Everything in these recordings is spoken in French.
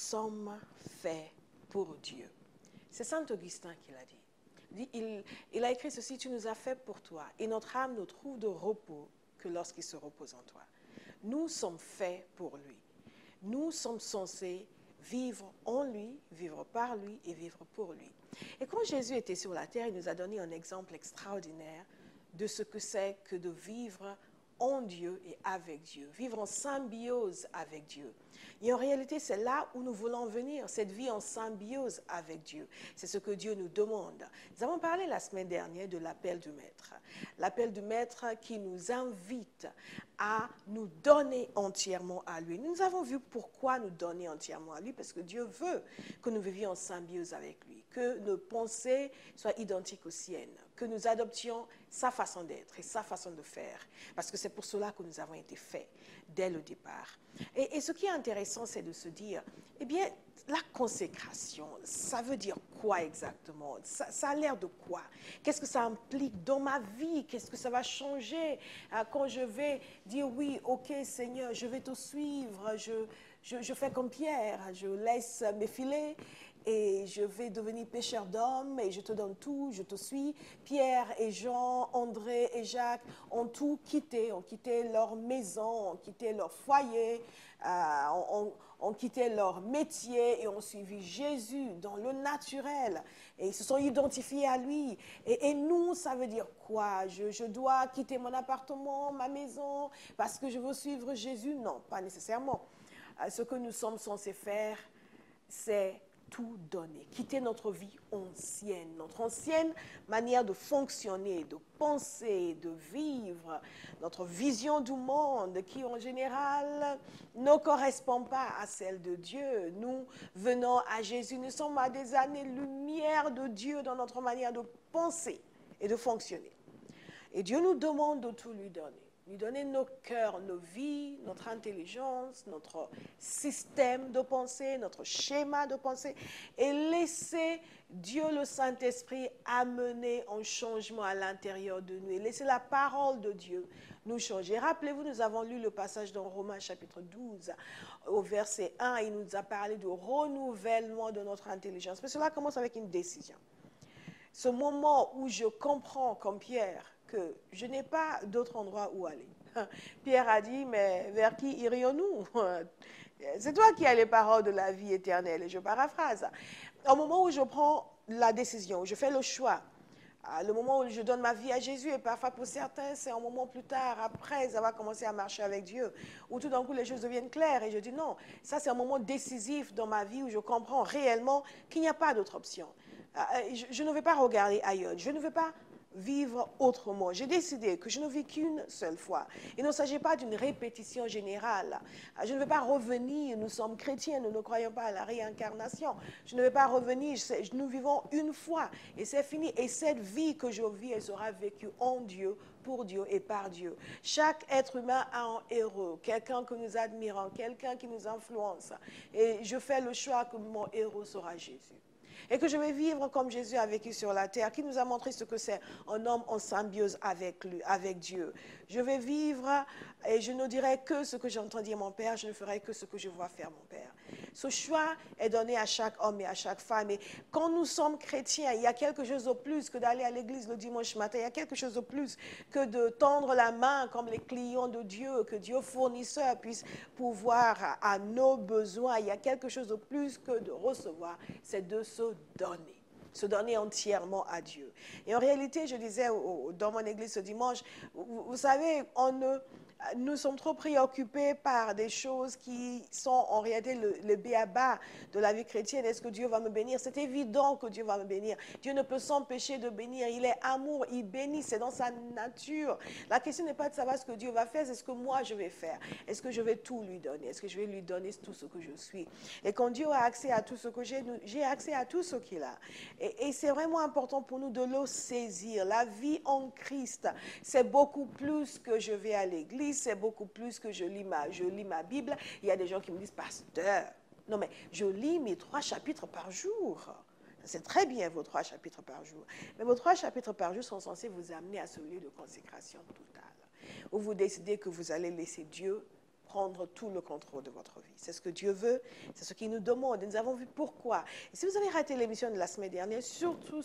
sommes faits pour Dieu. C'est Saint Augustin qui l'a dit. Il a écrit ceci, tu nous as fait pour toi, et notre âme ne trouve de repos que lorsqu'il se repose en toi. Nous sommes faits pour lui. Nous sommes censés vivre en lui, vivre par lui et vivre pour lui. Et quand Jésus était sur la terre, il nous a donné un exemple extraordinaire de ce que c'est que de vivre en Dieu et avec Dieu, vivre en symbiose avec Dieu. Et en réalité, c'est là où nous voulons venir, cette vie en symbiose avec Dieu. C'est ce que Dieu nous demande. Nous avons parlé la semaine dernière de l'appel du Maître. L'appel du Maître qui nous invite à nous donner entièrement à lui. Nous avons vu pourquoi nous donner entièrement à lui, parce que Dieu veut que nous vivions en symbiose avec lui, que nos pensées soient identiques aux siennes, que nous adoptions sa façon d'être et sa façon de faire, parce que c'est pour cela que nous avons été faits dès le départ. Et ce qui est intéressant, c'est de se dire, eh bien, la consécration, ça veut dire quoi exactement? Ça a l'air de quoi? Qu'est-ce que ça implique dans ma vie? Qu'est-ce que ça va changer quand je vais dire oui, ok Seigneur, je vais te suivre, je fais comme Pierre, je laisse mes filets et je vais devenir pêcheur d'hommes et je te donne tout, je te suis. Pierre et Jean, André et Jacques ont tout quitté, ont quitté leur maison, ont quitté leur foyer, ont quitté leur métier et ont suivi Jésus dans le naturel. Et ils se sont identifiés à lui. Et nous, ça veut dire quoi? Je dois quitter mon appartement, ma maison, parce que je veux suivre Jésus? Non, pas nécessairement. Ce que nous sommes censés faire, c'est tout donner, quitter notre vie ancienne, notre ancienne manière de fonctionner, de penser, de vivre, notre vision du monde qui en général ne correspond pas à celle de Dieu. Nous venons à Jésus, nous sommes à des années-lumière de Dieu dans notre manière de penser et de fonctionner. Et Dieu nous demande de tout lui donner nos cœurs, nos vies, notre intelligence, notre système de pensée, notre schéma de pensée, et laisser Dieu le Saint-Esprit amener un changement à l'intérieur de nous, et laisser la parole de Dieu nous changer. Rappelez-vous, nous avons lu le passage dans Romains chapitre 12, au verset 1, il nous a parlé du renouvellement de notre intelligence. Mais cela commence avec une décision. Ce moment où je comprends, comme Pierre, que je n'ai pas d'autre endroit où aller. Pierre a dit, mais vers qui irions-nous? C'est toi qui as les paroles de la vie éternelle. Et je paraphrase. Au moment où je prends la décision, où je fais le choix, le moment où je donne ma vie à Jésus, et parfois pour certains, c'est un moment plus tard, après avoir commencé à marcher avec Dieu, où tout d'un coup les choses deviennent claires. Et je dis non, ça c'est un moment décisif dans ma vie où je comprends réellement qu'il n'y a pas d'autre option. Je ne vais pas regarder ailleurs, je ne vais pas vivre autrement. J'ai décidé que je ne vis qu'une seule fois. Il ne s'agit pas d'une répétition générale. Je ne vais pas revenir, nous sommes chrétiens, nous ne croyons pas à la réincarnation. Je ne vais pas revenir, nous vivons une fois et c'est fini. Et cette vie que je vis, elle sera vécue en Dieu, pour Dieu et par Dieu. Chaque être humain a un héros, quelqu'un que nous admirons, quelqu'un qui nous influence. Et je fais le choix que mon héros sera Jésus. Et que je vais vivre comme Jésus a vécu sur la terre, qui nous a montré ce que c'est un homme en symbiose avec lui, avec Dieu. Je vais vivre et je ne dirai que ce que j'entends dire mon Père, je ne ferai que ce que je vois faire mon Père. Ce choix est donné à chaque homme et à chaque femme. Et quand nous sommes chrétiens, il y a quelque chose de plus que d'aller à l'église le dimanche matin. Il y a quelque chose de plus que de tendre la main comme les clients de Dieu, que Dieu fournisseur puisse pouvoir à nos besoins. Il y a quelque chose de plus que de recevoir, c'est de se donner entièrement à Dieu. Et en réalité, je disais dans mon église ce dimanche, vous savez, nous sommes trop préoccupés par des choses qui sont en réalité le b.a.-ba de la vie chrétienne. Est-ce que Dieu va me bénir? C'est évident que Dieu va me bénir. Dieu ne peut s'empêcher de bénir. Il est amour, il bénit, c'est dans sa nature. La question n'est pas de savoir ce que Dieu va faire, c'est ce que moi je vais faire. Est-ce que je vais tout lui donner? Est-ce que je vais lui donner tout ce que je suis? Et quand Dieu a accès à tout ce que j'ai accès à tout ce qu'il a. Et c'est vraiment important pour nous de le saisir. La vie en Christ, c'est beaucoup plus que je vais à l'église, c'est beaucoup plus que je lis ma Bible. Il y a des gens qui me disent, pasteur, non mais je lis mes 3 chapitres par jour. C'est très bien vos 3 chapitres par jour. Mais vos 3 chapitres par jour sont censés vous amener à ce lieu de consécration totale, où vous décidez que vous allez laisser Dieu prendre tout le contrôle de votre vie. C'est ce que Dieu veut, c'est ce qu'il nous demande. Et nous avons vu pourquoi. Et si vous avez raté l'émission de la semaine dernière, surtout,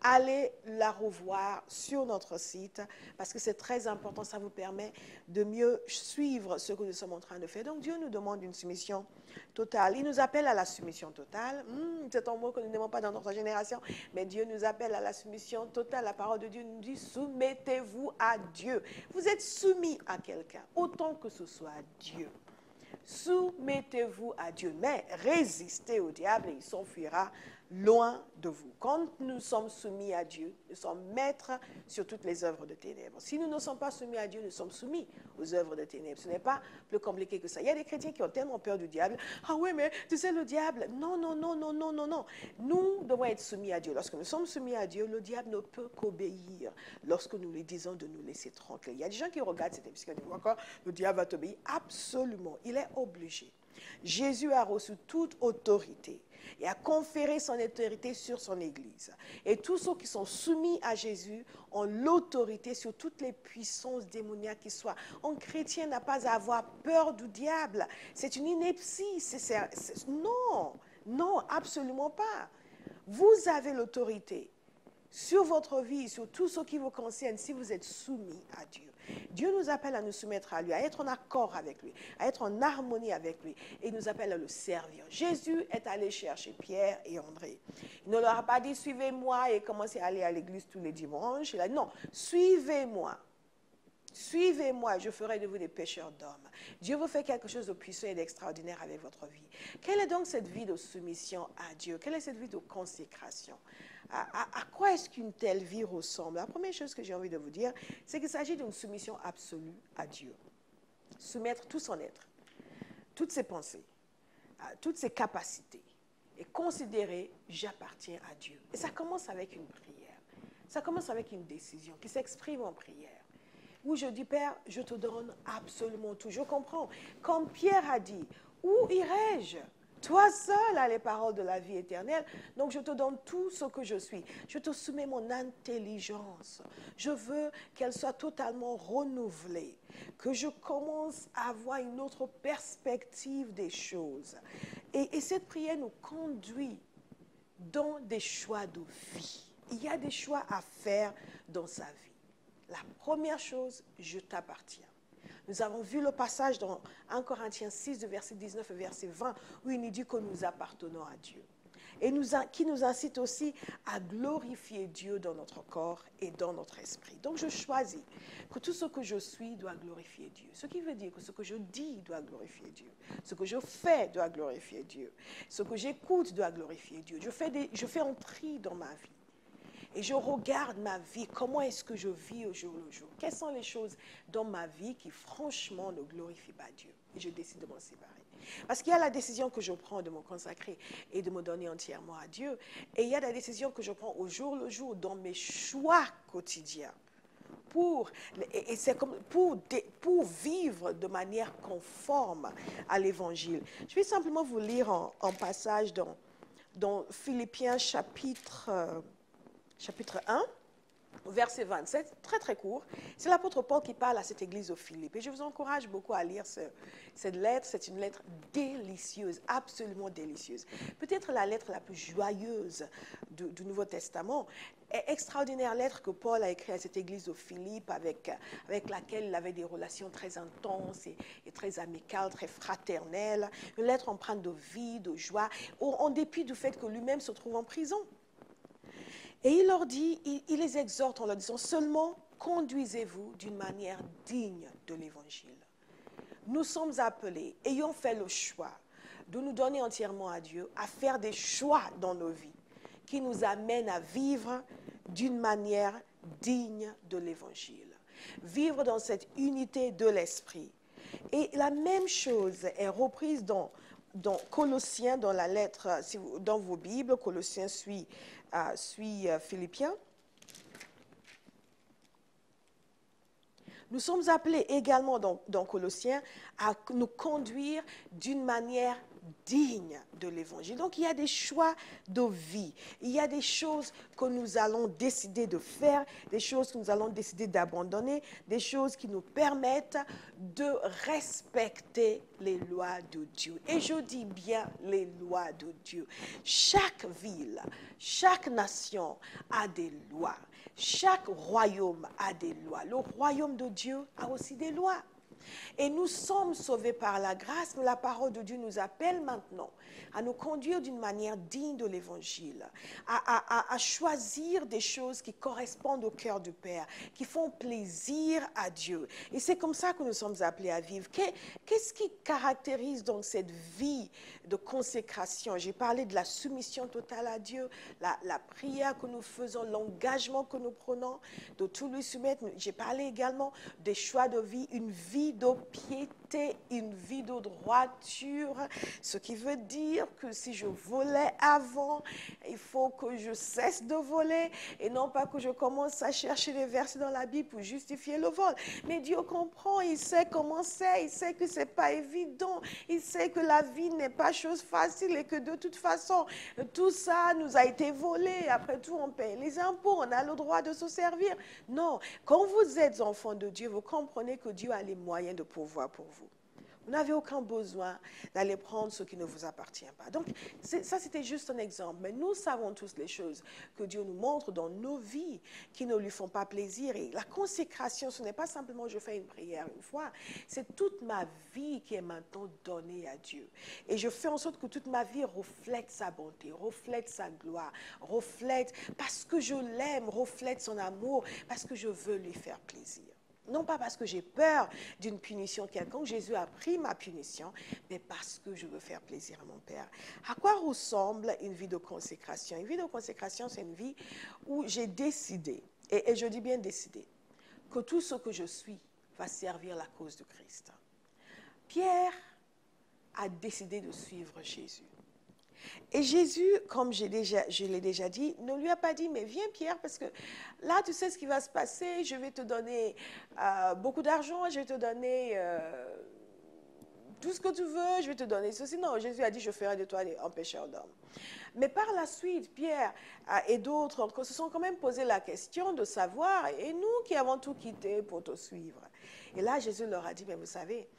allez la revoir sur notre site parce que c'est très important. Ça vous permet de mieux suivre ce que nous sommes en train de faire. Donc Dieu nous demande une soumission totale. Il nous appelle à la soumission totale. C'est un mot que nous n'aimons pas dans notre génération, mais Dieu nous appelle à la soumission totale. La parole de Dieu nous dit, soumettez-vous à Dieu. Vous êtes soumis à quelqu'un, autant que ce soit à Dieu. Soumettez-vous à Dieu, mais résistez au diable et il s'enfuira loin de vous. Quand nous sommes soumis à Dieu, nous sommes maîtres sur toutes les œuvres de ténèbres. Si nous ne sommes pas soumis à Dieu, nous sommes soumis aux œuvres de ténèbres. Ce n'est pas plus compliqué que ça. Il y a des chrétiens qui ont tellement peur du diable. Ah oui, mais tu sais, le diable. Non, non, non, non, non, non, non. Nous devons être soumis à Dieu. Lorsque nous sommes soumis à Dieu, le diable ne peut qu'obéir lorsque nous lui disons de nous laisser tranquilles. Il y a des gens qui regardent cette émission et disent encore, le diable va t'obéir. Absolument, il est obligé. Jésus a reçu toute autorité et a conféré son autorité sur son Église. Et tous ceux qui sont soumis à Jésus ont l'autorité sur toutes les puissances démoniaques qui soient. Un chrétien n'a pas à avoir peur du diable. C'est une ineptie. Non, non, absolument pas. Vous avez l'autorité sur votre vie, sur tout ce qui vous concerne, si vous êtes soumis à Dieu. Dieu nous appelle à nous soumettre à lui, à être en accord avec lui, à être en harmonie avec lui. Et il nous appelle à le servir. Jésus est allé chercher Pierre et André. Il ne leur a pas dit, suivez-moi et commencez à aller à l'église tous les dimanches. Il a dit, non, suivez-moi. Suivez-moi, je ferai de vous des pêcheurs d'hommes. Dieu vous fait quelque chose de puissant et d'extraordinaire avec votre vie. Quelle est donc cette vie de soumission à Dieu? Quelle est cette vie de consécration? À quoi est-ce qu'une telle vie ressemble? La première chose que j'ai envie de vous dire, c'est qu'il s'agit d'une soumission absolue à Dieu. Soumettre tout son être, toutes ses pensées, toutes ses capacités et considérer « j'appartiens à Dieu ». Et ça commence avec une prière. Ça commence avec une décision qui s'exprime en prière. Où je dis, Père, je te donne absolument tout. Je comprends. Comme Pierre a dit, où irai-je? Toi seul as les paroles de la vie éternelle, donc je te donne tout ce que je suis. Je te soumets mon intelligence. Je veux qu'elle soit totalement renouvelée, que je commence à avoir une autre perspective des choses. Et cette prière nous conduit dans des choix de vie. Il y a des choix à faire dans sa vie. La première chose, je t'appartiens. Nous avons vu le passage dans 1 Corinthiens 6, de verset 19 et verset 20, où il nous dit que nous appartenons à Dieu. Et qui nous incite aussi à glorifier Dieu dans notre corps et dans notre esprit. Donc je choisis que tout ce que je suis doit glorifier Dieu. Ce qui veut dire que ce que je dis doit glorifier Dieu. Ce que je fais doit glorifier Dieu. Ce que j'écoute doit glorifier Dieu. Je fais un tri dans ma vie. Et je regarde ma vie, comment est-ce que je vis au jour le jour? Quelles sont les choses dans ma vie qui franchement ne glorifient pas Dieu? Et je décide de m'en séparer. Parce qu'il y a la décision que je prends de me consacrer et de me donner entièrement à Dieu. Et il y a la décision que je prends au jour le jour dans mes choix quotidiens. C'est comme pour vivre de manière conforme à l'Évangile. Je vais simplement vous lire un passage dans Philippiens chapitre 1, verset 27, très très court. C'est l'apôtre Paul qui parle à cette église aux Philippes. Et je vous encourage beaucoup à lire cette lettre. C'est une lettre délicieuse, absolument délicieuse. Peut-être la lettre la plus joyeuse du Nouveau Testament. Extraordinaire lettre que Paul a écrite à cette église aux Philippes avec laquelle il avait des relations très intenses et très amicales, très fraternelles. Une lettre empreinte de vie, de joie, en dépit du fait que lui-même se trouve en prison. Et il leur dit, il les exhorte en leur disant, seulement conduisez-vous d'une manière digne de l'Évangile. Nous sommes appelés, ayant fait le choix de nous donner entièrement à Dieu, à faire des choix dans nos vies qui nous amènent à vivre d'une manière digne de l'Évangile. Vivre dans cette unité de l'esprit. Et la même chose est reprise dans Colossiens, dans la lettre, dans vos Bibles. Colossiens suit Philippiens. Nous sommes appelés également dans Colossiens à nous conduire d'une manière dignes de l'évangile. Donc, il y a des choix de vie. Il y a des choses que nous allons décider de faire, des choses que nous allons décider d'abandonner, des choses qui nous permettent de respecter les lois de Dieu. Et je dis bien les lois de Dieu. Chaque ville, chaque nation a des lois. Chaque royaume a des lois. Le royaume de Dieu a aussi des lois. Et nous sommes sauvés par la grâce, mais la parole de Dieu nous appelle maintenant à nous conduire d'une manière digne de l'Évangile, à choisir des choses qui correspondent au cœur du Père, qui font plaisir à Dieu. Et c'est comme ça que nous sommes appelés à vivre. Qu'est-ce qui caractérise donc cette vie de consécration? J'ai parlé de la soumission totale à Dieu, la prière que nous faisons, l'engagement que nous prenons, de tout lui soumettre. J'ai parlé également des choix de vie, une vie de piété, une vie de droiture, ce qui veut dire que si je volais avant, il faut que je cesse de voler et non pas que je commence à chercher des versets dans la Bible pour justifier le vol. Mais Dieu comprend, il sait comment c'est, il sait que ce n'est pas évident, il sait que la vie n'est pas chose facile et que de toute façon, tout ça nous a été volé. Après tout, on paye les impôts, on a le droit de se servir. Non, quand vous êtes enfant de Dieu, vous comprenez que Dieu a les moyens de pourvoir pour vous. Vous n'avez aucun besoin d'aller prendre ce qui ne vous appartient pas. Donc, ça, c'était juste un exemple. Mais nous savons tous les choses que Dieu nous montre dans nos vies qui ne lui font pas plaisir. Et la consécration, ce n'est pas simplement je fais une prière une fois. C'est toute ma vie qui est maintenant donnée à Dieu. Et je fais en sorte que toute ma vie reflète sa bonté, reflète sa gloire, reflète, parce que je l'aime, reflète son amour, parce que je veux lui faire plaisir. Non pas parce que j'ai peur d'une punition quelconque, Jésus a pris ma punition, mais parce que je veux faire plaisir à mon Père. À quoi ressemble une vie de consécration? Une vie de consécration, c'est une vie où j'ai décidé, et je dis bien décidé, que tout ce que je suis va servir la cause de Christ. Pierre a décidé de suivre Jésus. Et Jésus, comme je l'ai déjà dit, ne lui a pas dit, mais viens Pierre, parce que là, tu sais ce qui va se passer, je vais te donner beaucoup d'argent, je vais te donner tout ce que tu veux, je vais te donner ceci. Non, Jésus a dit, je ferai de toi un pécheur d'homme. Mais par la suite, Pierre et d'autres se sont quand même posé la question de savoir, et nous qui avons tout quitté pour te suivre. Et là, Jésus leur a dit, mais vous savez,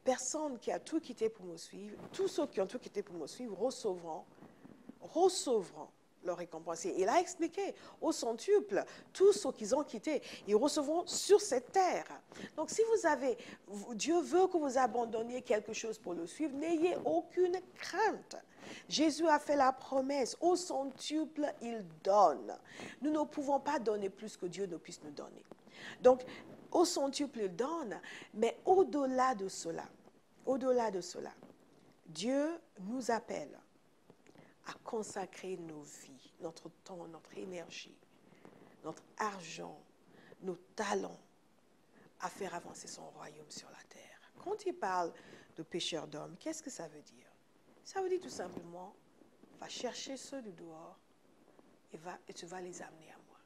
personne qui a tout quitté pour me suivre, tous ceux qui ont tout quitté pour me suivre recevront leur récompense. Et il a expliqué au centuple, tous ceux qu'ils ont quittés, ils recevront sur cette terre. Donc si Dieu veut que vous abandonniez quelque chose pour le suivre, n'ayez aucune crainte. Jésus a fait la promesse, au centuple, il donne. Nous ne pouvons pas donner plus que Dieu ne puisse nous donner. Donc, au centuple, il donne, mais au-delà de cela, Dieu nous appelle à consacrer nos vies, notre temps, notre énergie, notre argent, nos talents, à faire avancer son royaume sur la terre. Quand il parle de pécheurs d'hommes, qu'est-ce que ça veut dire? Ça veut dire tout simplement, va chercher ceux du dehors et tu vas les amener à moi.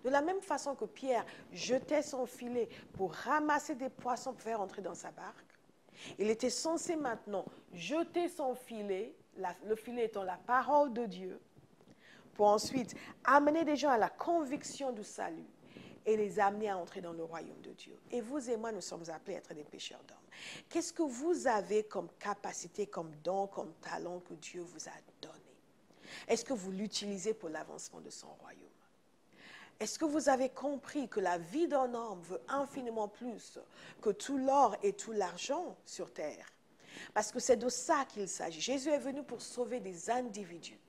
De la même façon que Pierre jetait son filet pour ramasser des poissons pour faire entrer dans sa barque, il était censé maintenant jeter son filet, le filet étant la parole de Dieu, pour ensuite amener des gens à la conviction du salut et les amener à entrer dans le royaume de Dieu. Et vous et moi, nous sommes appelés à être des pécheurs d'hommes. Qu'est-ce que vous avez comme capacité, comme don, comme talent que Dieu vous a donné? Est-ce que vous l'utilisez pour l'avancement de son royaume? Est-ce que vous avez compris que la vie d'un homme veut infiniment plus que tout l'or et tout l'argent sur terre? Parce que c'est de ça qu'il s'agit. Jésus est venu pour sauver des individus.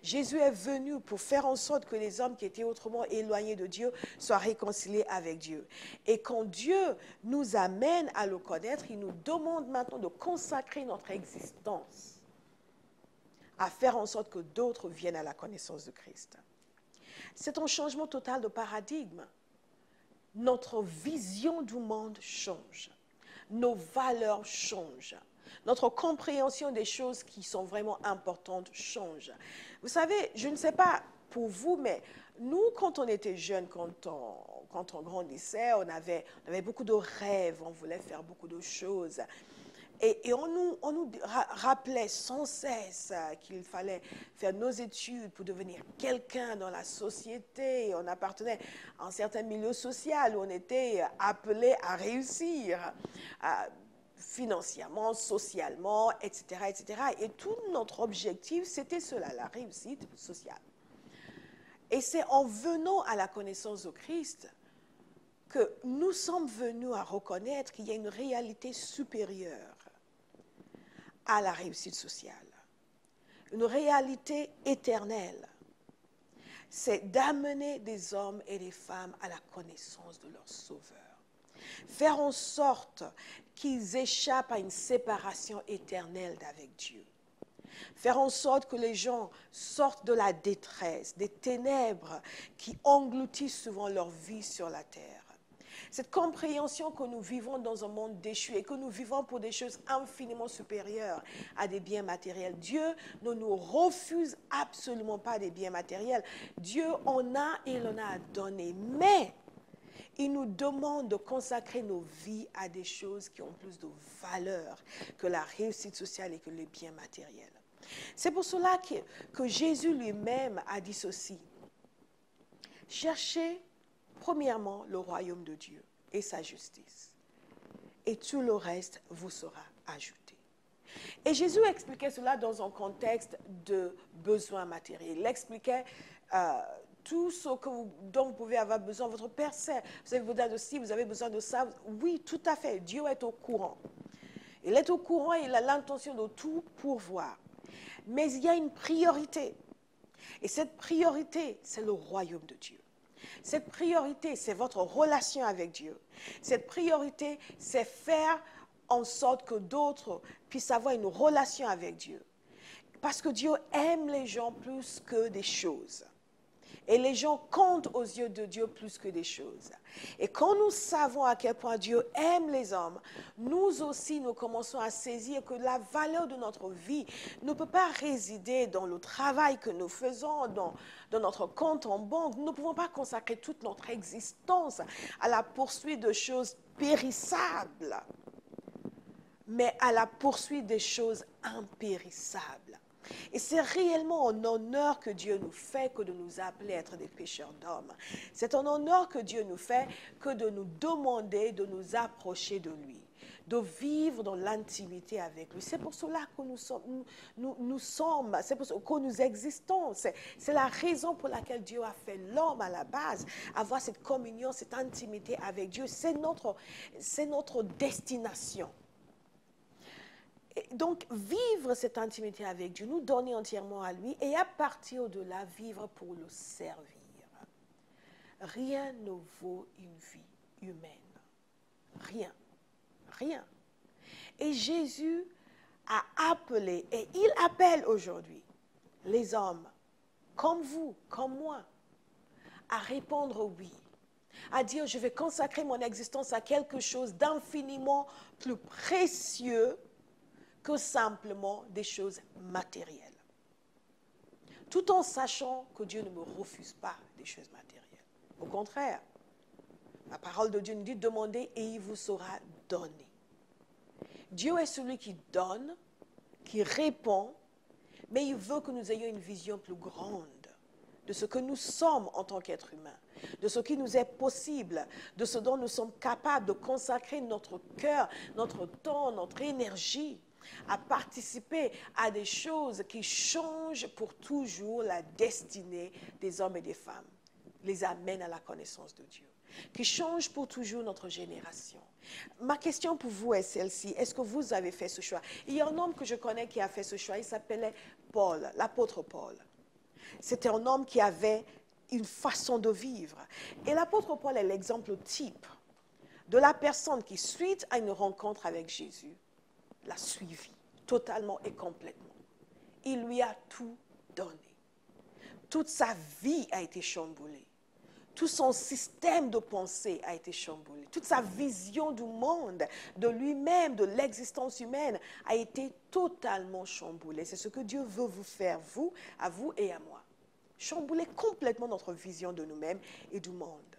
Jésus est venu pour faire en sorte que les hommes qui étaient autrement éloignés de Dieu soient réconciliés avec Dieu. Et quand Dieu nous amène à le connaître, il nous demande maintenant de consacrer notre existence à faire en sorte que d'autres viennent à la connaissance de Christ. C'est un changement total de paradigme. Notre vision du monde change. Nos valeurs changent. Notre compréhension des choses qui sont vraiment importantes change. Vous savez, je ne sais pas pour vous, mais nous, quand on était jeunes, quand on grandissait, on avait beaucoup de rêves, on voulait faire beaucoup de choses. Et on nous rappelait sans cesse qu'il fallait faire nos études pour devenir quelqu'un dans la société. On appartenait à un certain milieu social où on était appelé à réussir financièrement, socialement, etc., etc. Et tout notre objectif, c'était cela, la réussite sociale. Et c'est en venant à la connaissance de Christ que nous sommes venus à reconnaître qu'il y a une réalité supérieure à la réussite sociale, une réalité éternelle. C'est d'amener des hommes et des femmes à la connaissance de leur Sauveur. Faire en sorte qu'ils échappent à une séparation éternelle d'avec Dieu. Faire en sorte que les gens sortent de la détresse, des ténèbres qui engloutissent souvent leur vie sur la terre. Cette compréhension que nous vivons dans un monde déchu et que nous vivons pour des choses infiniment supérieures à des biens matériels. Dieu ne nous refuse absolument pas des biens matériels. Dieu en a et il en a donné. Mais il nous demande de consacrer nos vies à des choses qui ont plus de valeur que la réussite sociale et que les biens matériels. C'est pour cela que Jésus lui-même a dit ceci. Cherchez premièrement le royaume de Dieu et sa justice. Et tout le reste vous sera ajouté. Et Jésus expliquait cela dans un contexte de besoins matériels. Il expliquait tout ce dont vous pouvez avoir besoin. Votre Père sait, vous avez besoin de ci, vous avez besoin de ça. Oui, tout à fait, Dieu est au courant. Il est au courant et il a l'intention de tout pourvoir. Mais il y a une priorité. Et cette priorité, c'est le royaume de Dieu. Cette priorité, c'est votre relation avec Dieu. Cette priorité, c'est faire en sorte que d'autres puissent avoir une relation avec Dieu. Parce que Dieu aime les gens plus que des choses. Et les gens comptent aux yeux de Dieu plus que des choses. Et quand nous savons à quel point Dieu aime les hommes, nous aussi, nous commençons à saisir que la valeur de notre vie ne peut pas résider dans le travail que nous faisons, dans notre compte en banque. Nous ne pouvons pas consacrer toute notre existence à la poursuite de choses périssables, mais à la poursuite des choses impérissables. Et c'est réellement un honneur que Dieu nous fait que de nous appeler à être des pécheurs d'hommes. C'est un honneur que Dieu nous fait que de nous demander de nous approcher de lui, de vivre dans l'intimité avec lui. C'est pour cela que nous sommes, c'est pour cela que nous existons. C'est la raison pour laquelle Dieu a fait l'homme à la base, avoir cette communion, cette intimité avec Dieu. C'est notre destination. Donc, vivre cette intimité avec Dieu, nous donner entièrement à lui et à partir de là, vivre pour le servir. Rien ne vaut une vie humaine. Rien. Rien. Et Jésus a appelé, et il appelle aujourd'hui, les hommes, comme vous, comme moi, à répondre oui. À dire, je vais consacrer mon existence à quelque chose d'infiniment plus précieux que simplement des choses matérielles. Tout en sachant que Dieu ne me refuse pas des choses matérielles. Au contraire, la parole de Dieu nous dit, demandez et il vous sera donné. Dieu est celui qui donne, qui répond, mais il veut que nous ayons une vision plus grande de ce que nous sommes en tant qu'êtres humains, de ce qui nous est possible, de ce dont nous sommes capables de consacrer notre cœur, notre temps, notre énergie, à participer à des choses qui changent pour toujours la destinée des hommes et des femmes, les amènent à la connaissance de Dieu, qui changent pour toujours notre génération. Ma question pour vous est celle-ci, est-ce que vous avez fait ce choix? Il y a un homme que je connais qui a fait ce choix, il s'appelait Paul, l'apôtre Paul. C'était un homme qui avait une façon de vivre. Et l'apôtre Paul est l'exemple type de la personne qui, suite à une rencontre avec Jésus, l'a suivi totalement et complètement. Il lui a tout donné. Toute sa vie a été chamboulée. Tout son système de pensée a été chamboulé. Toute sa vision du monde, de lui-même, de l'existence humaine a été totalement chamboulée. C'est ce que Dieu veut vous faire, à vous et à moi. Chambouler complètement notre vision de nous-mêmes et du monde.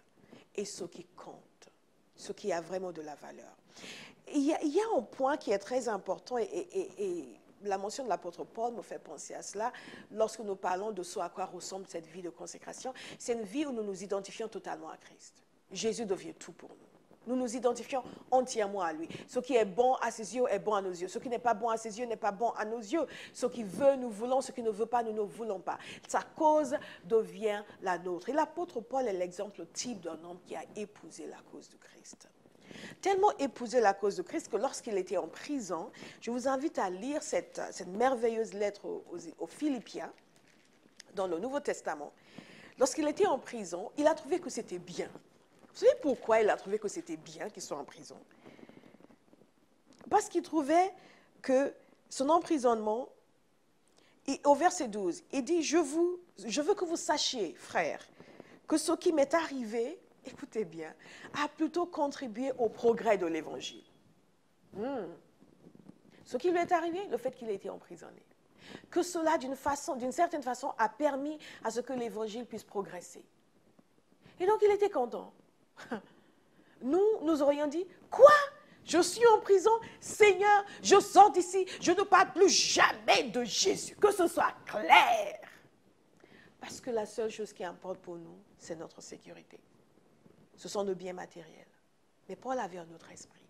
Et ce qui compte, ce qui a vraiment de la valeur. il y a un point qui est très important et la mention de l'apôtre Paul me fait penser à cela lorsque nous parlons de ce à quoi ressemble cette vie de consécration. C'est une vie où nous nous identifions totalement à Christ. Jésus devient tout pour nous. Nous nous identifions entièrement à lui. Ce qui est bon à ses yeux est bon à nos yeux. Ce qui n'est pas bon à ses yeux n'est pas bon à nos yeux. Ce qui veut, nous voulons. Ce qui ne veut pas, nous ne voulons pas. Sa cause devient la nôtre. Et l'apôtre Paul est l'exemple type d'un homme qui a épousé la cause de Christ. Tellement épousé la cause de Christ que lorsqu'il était en prison, je vous invite à lire cette merveilleuse lettre aux Philippiens dans le Nouveau Testament. Lorsqu'il était en prison, il a trouvé que c'était bien. Vous savez pourquoi il a trouvé que c'était bien qu'il soit en prison? Parce qu'il trouvait que son emprisonnement, au verset 12, il dit, je veux que vous sachiez, frères, que ce qui m'est arrivé, écoutez bien, a plutôt contribué au progrès de l'Évangile. Ce qui lui est arrivé, le fait qu'il ait été emprisonné. Que cela, d'une certaine façon, a permis à ce que l'Évangile puisse progresser. Et donc, il était content. Nous aurions dit, quoi? Je suis en prison, Seigneur, je sors d'ici, je ne parle plus jamais de Jésus, que ce soit clair. Parce que la seule chose qui importe pour nous, c'est notre sécurité. Ce sont nos biens matériels. Mais Paul avait un autre esprit.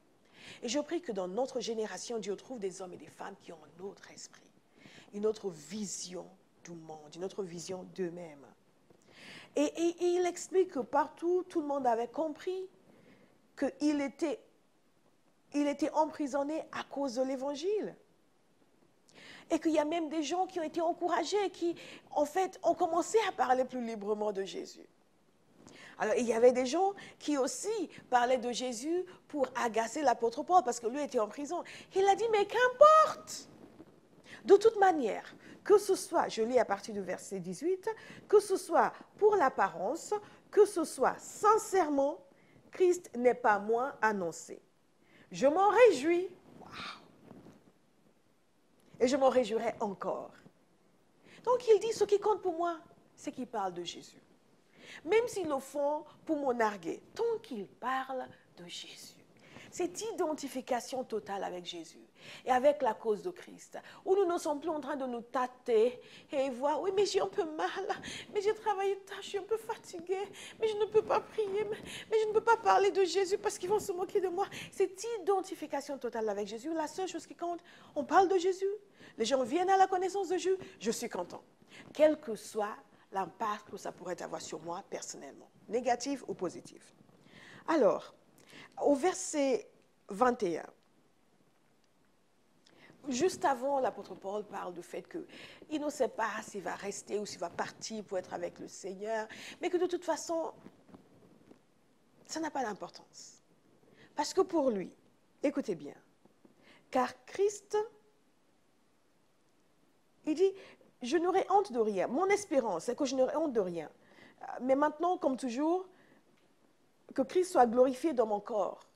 Et je prie que dans notre génération, Dieu trouve des hommes et des femmes qui ont un autre esprit, une autre vision du monde, une autre vision d'eux-mêmes. Et il explique que partout, tout le monde avait compris qu'il était emprisonné à cause de l'Évangile. Et qu'il y a même des gens qui ont été encouragés, qui, en fait, ont commencé à parler plus librement de Jésus. Alors, il y avait des gens qui aussi parlaient de Jésus pour agacer l'apôtre Paul, parce que lui était en prison. Il a dit, mais qu'importe! De toute manière, que ce soit, je lis à partir du verset 18, que ce soit pour l'apparence, que ce soit sincèrement, Christ n'est pas moins annoncé. Je m'en réjouis. Wow. Et je m'en réjouirai encore. Donc il dit, ce qui compte pour moi, c'est qu'il parle de Jésus. Même s'ils le font pour mon narguer, tant qu'ils parlent de Jésus. Cette identification totale avec Jésus et avec la cause de Christ, où nous ne sommes plus en train de nous tâter et voir, oui, mais j'ai un peu mal, mais j'ai travaillé tard, je suis un peu fatiguée, mais je ne peux pas prier, mais je ne peux pas parler de Jésus parce qu'ils vont se moquer de moi. Cette identification totale avec Jésus, la seule chose qui compte, on parle de Jésus, les gens viennent à la connaissance de Jésus, je suis content. Quel que soit l'impact que ça pourrait avoir sur moi personnellement, négatif ou positif. Alors, au verset 21, juste avant, l'apôtre Paul parle du fait qu'il ne sait pas s'il va rester ou s'il va partir pour être avec le Seigneur, mais que de toute façon, ça n'a pas d'importance. Parce que pour lui, écoutez bien, car Christ, il dit, je n'aurai honte de rien. Mon espérance, c'est que je n'aurai honte de rien. Mais maintenant, comme toujours, que Christ soit glorifié dans mon corps.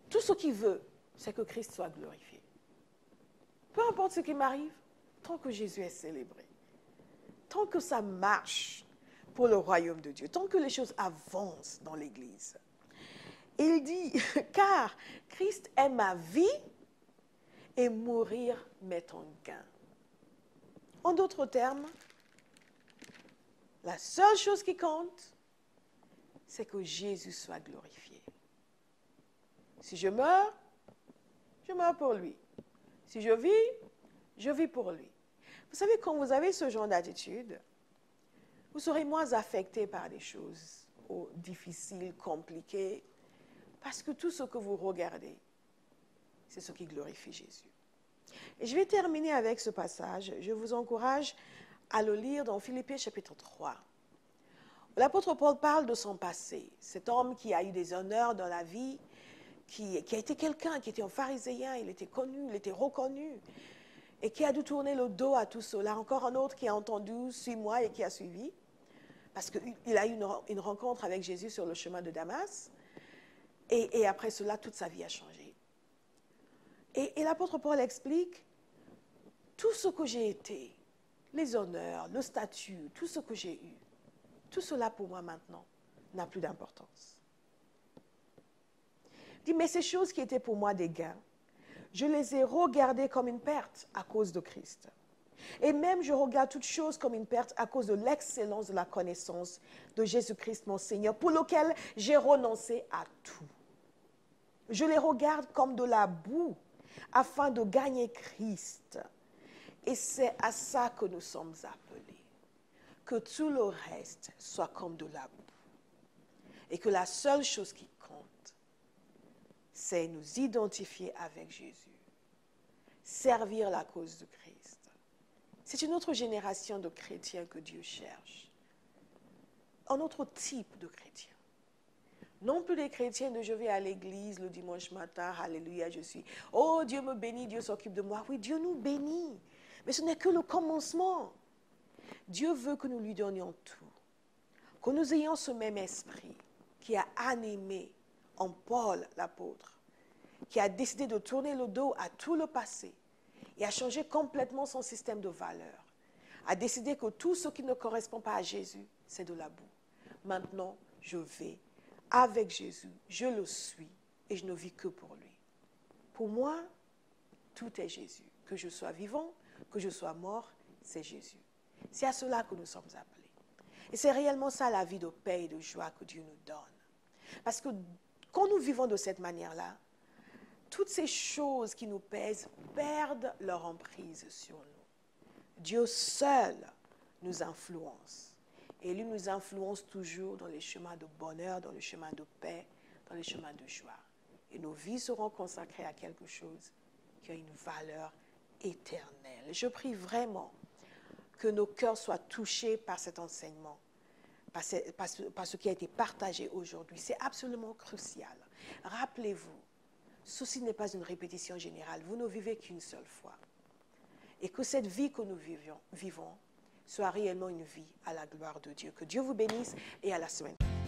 Tout ce qu'il veut, c'est que Christ soit glorifié. Peu importe ce qui m'arrive, tant que Jésus est célébré, tant que ça marche pour le royaume de Dieu, tant que les choses avancent dans l'Église. Il dit, car Christ est ma vie et mourir m'est un gain. En d'autres termes, la seule chose qui compte, c'est que Jésus soit glorifié. Si je meurs pour lui. Si je vis pour lui. Vous savez, quand vous avez ce genre d'attitude, vous serez moins affecté par des choses difficiles, compliquées, parce que tout ce que vous regardez, c'est ce qui glorifie Jésus. Et je vais terminer avec ce passage. Je vous encourage à le lire dans Philippiens chapitre 3. L'apôtre Paul parle de son passé. Cet homme qui a eu des honneurs dans la vie, qui a été quelqu'un, qui était un pharisien, il était connu, il était reconnu, et qui a dû tourner le dos à tout cela. Encore un autre qui a entendu, suis-moi, et qui a suivi, parce qu'il a eu une rencontre avec Jésus sur le chemin de Damas, et après cela, toute sa vie a changé. Et l'apôtre Paul explique, tout ce que j'ai été, les honneurs, le statut, tout ce que j'ai eu, tout cela pour moi maintenant n'a plus d'importance. dit, mais ces choses qui étaient pour moi des gains, je les ai regardées comme une perte à cause de Christ. Et même je regarde toutes choses comme une perte à cause de l'excellence de la connaissance de Jésus-Christ mon Seigneur, pour lequel j'ai renoncé à tout. Je les regarde comme de la boue afin de gagner Christ. Et c'est à ça que nous sommes appelés. Que tout le reste soit comme de la boue. Et que la seule chose qui compte, c'est nous identifier avec Jésus. Servir la cause de Christ. C'est une autre génération de chrétiens que Dieu cherche. Un autre type de chrétiens. Non plus les chrétiens de je vais à l'église le dimanche matin, alléluia, je suis, oh Dieu me bénit, Dieu s'occupe de moi. Oui, Dieu nous bénit, mais ce n'est que le commencement. Dieu veut que nous lui donnions tout, que nous ayons ce même esprit qui a animé en Paul l'apôtre, qui a décidé de tourner le dos à tout le passé et a changé complètement son système de valeurs, a décidé que tout ce qui ne correspond pas à Jésus, c'est de la boue. Maintenant, je vais avec Jésus, je le suis et je ne vis que pour lui. Pour moi, tout est Jésus. Que je sois vivant, que je sois mort, c'est Jésus. C'est à cela que nous sommes appelés. Et c'est réellement ça la vie de paix et de joie que Dieu nous donne. Parce que quand nous vivons de cette manière-là, toutes ces choses qui nous pèsent perdent leur emprise sur nous. Dieu seul nous influence. Et lui nous influence toujours dans les chemins de bonheur, dans les chemins de paix, dans les chemins de joie. Et nos vies seront consacrées à quelque chose qui a une valeur éternelle. Je prie vraiment que nos cœurs soient touchés par cet enseignement, par ce qui a été partagé aujourd'hui. C'est absolument crucial. Rappelez-vous, ceci n'est pas une répétition générale. Vous ne vivez qu'une seule fois. Et que cette vie que nous vivons soit réellement une vie à la gloire de Dieu. Que Dieu vous bénisse et à la semaine prochaine.